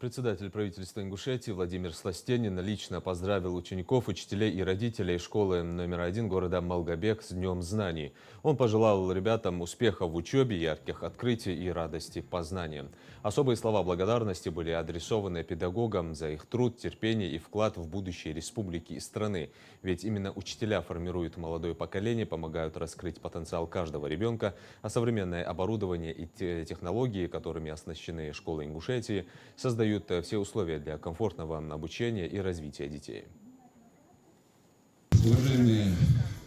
Председатель правительства Ингушетии Владимир Сластенин лично поздравил учеников, учителей и родителей школы номер 1 города Малгобек с Днем знаний. Он пожелал ребятам успехов в учебе, ярких открытий и радости познания. Особые слова благодарности были адресованы педагогам за их труд, терпение и вклад в будущее республики и страны. Ведь именно учителя формируют молодое поколение, помогают раскрыть потенциал каждого ребенка, а современное оборудование и технологии, которыми оснащены школы Ингушетии, создают все условия для комфортного обучения и развития детей. Уважаемые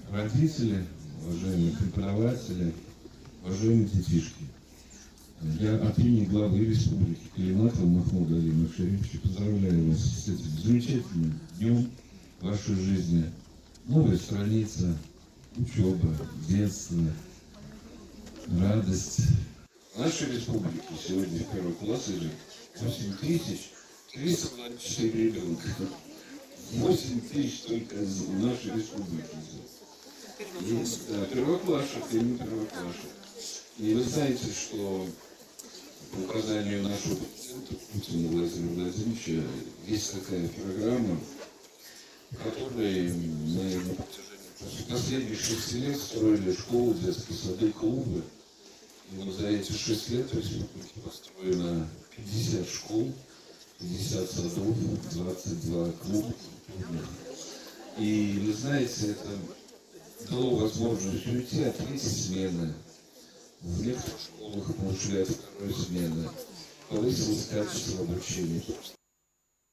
родители, уважаемые преподаватели, уважаемые детишки, я от имени главы республики Калиматова Махмуда Алима Шарифовича поздравляю вас с этим замечательным днем в вашей жизни. Новая страница, учеба, детство, радость. В нашей республике сегодня в первый класс идет 8324 ребенка. 8000 только в нашей республике. Есть, да, первоклашек, именно первоклашек. И вы знаете, что по указанию нашего президента Путина Владимира Владимировича есть такая программа, в которой мы на протяжении последних 6 лет строили школы, детские сады, клубы. И вот за эти 6 лет в республике построено 50 школ, 50 садов, 22 клуба. И вы знаете, это дало возможность уйти от третьей смены. В некоторых школах мы ушли от второй смены. Повысилось качество обучения.